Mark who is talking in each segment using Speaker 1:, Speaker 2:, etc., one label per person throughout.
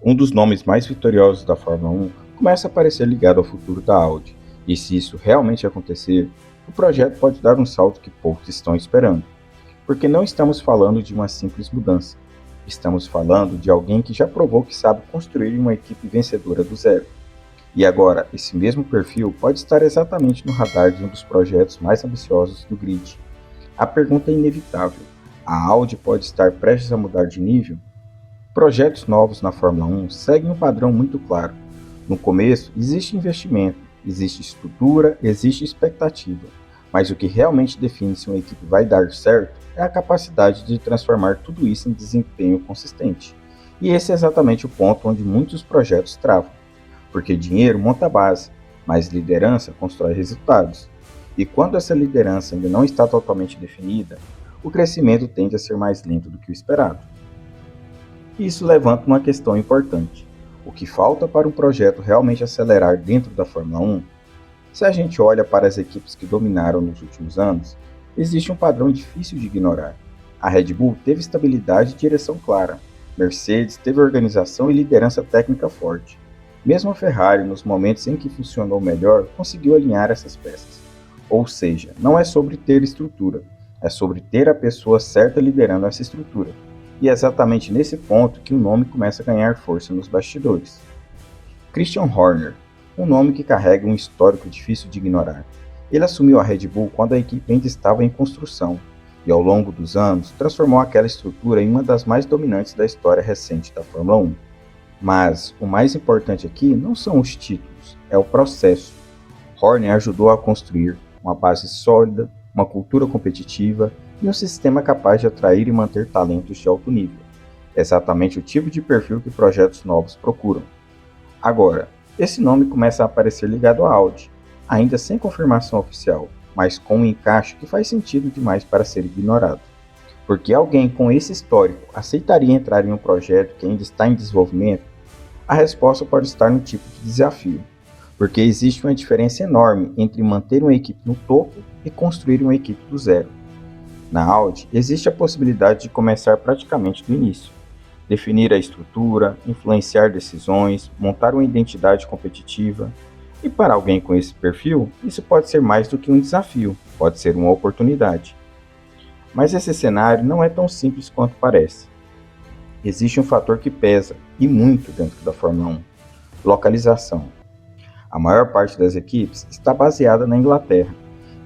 Speaker 1: Um dos nomes mais vitoriosos da Fórmula 1 começa a parecer ligado ao futuro da Audi, e se isso realmente acontecer, o projeto pode dar um salto que poucos estão esperando. Porque não estamos falando de uma simples mudança. Estamos falando de alguém que já provou que sabe construir uma equipe vencedora do zero. E agora, esse mesmo perfil pode estar exatamente no radar de um dos projetos mais ambiciosos do grid. A pergunta é inevitável: a Audi pode estar prestes a mudar de nível? Projetos novos na Fórmula 1 seguem um padrão muito claro. No começo, existe investimento, existe estrutura, existe expectativa. Mas o que realmente define se uma equipe vai dar certo é a capacidade de transformar tudo isso em desempenho consistente. E esse é exatamente o ponto onde muitos projetos travam. Porque dinheiro monta a base, mas liderança constrói resultados. E quando essa liderança ainda não está totalmente definida, o crescimento tende a ser mais lento do que o esperado. Isso levanta uma questão importante: o que falta para um projeto realmente acelerar dentro da Fórmula 1? Se a gente olha para as equipes que dominaram nos últimos anos, existe um padrão difícil de ignorar. A Red Bull teve estabilidade e direção clara. Mercedes teve organização e liderança técnica forte. Mesmo a Ferrari, nos momentos em que funcionou melhor, conseguiu alinhar essas peças. Ou seja, não é sobre ter estrutura, é sobre ter a pessoa certa liderando essa estrutura. E é exatamente nesse ponto que o nome começa a ganhar força nos bastidores. Christian Horner, um nome que carrega um histórico difícil de ignorar. Ele assumiu a Red Bull quando a equipe ainda estava em construção, e ao longo dos anos transformou aquela estrutura em uma das mais dominantes da história recente da Fórmula 1. Mas o mais importante aqui não são os títulos, é o processo. Horner ajudou a construir uma base sólida, uma cultura competitiva e um sistema capaz de atrair e manter talentos de alto nível. É exatamente o tipo de perfil que projetos novos procuram. Agora, esse nome começa a aparecer ligado à Audi, ainda sem confirmação oficial, mas com um encaixe que faz sentido demais para ser ignorado. Porque alguém com esse histórico aceitaria entrar em um projeto que ainda está em desenvolvimento? A resposta pode estar no tipo de desafio, porque existe uma diferença enorme entre manter uma equipe no topo e construir uma equipe do zero. Na Audi, existe a possibilidade de começar praticamente do início, definir a estrutura, influenciar decisões, montar uma identidade competitiva. E para alguém com esse perfil, isso pode ser mais do que um desafio, pode ser uma oportunidade. Mas esse cenário não é tão simples quanto parece. Existe um fator que pesa, e muito, dentro da Fórmula 1: localização. A maior parte das equipes está baseada na Inglaterra.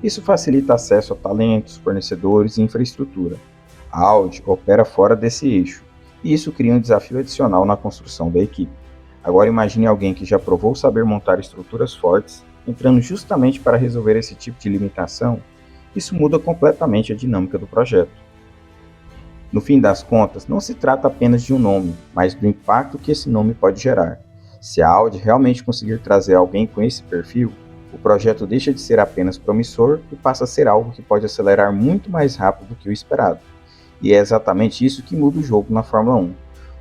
Speaker 1: Isso facilita acesso a talentos, fornecedores e infraestrutura. A Audi opera fora desse eixo, e isso cria um desafio adicional na construção da equipe. Agora imagine alguém que já provou saber montar estruturas fortes, entrando justamente para resolver esse tipo de limitação. Isso muda completamente a dinâmica do projeto. No fim das contas, não se trata apenas de um nome, mas do impacto que esse nome pode gerar. Se a Audi realmente conseguir trazer alguém com esse perfil, o projeto deixa de ser apenas promissor e passa a ser algo que pode acelerar muito mais rápido do que o esperado. E é exatamente isso que muda o jogo na Fórmula 1,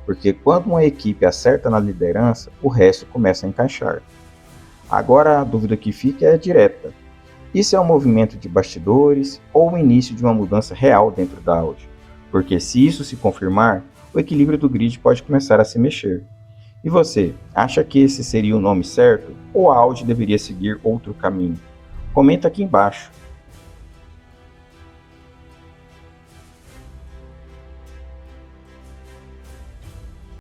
Speaker 1: porque quando uma equipe acerta na liderança, o resto começa a encaixar. Agora a dúvida que fica é direta: isso é um movimento de bastidores ou o início de uma mudança real dentro da Audi? Porque se isso se confirmar, o equilíbrio do grid pode começar a se mexer. E você, acha que esse seria o nome certo ou a Audi deveria seguir outro caminho? Comenta aqui embaixo.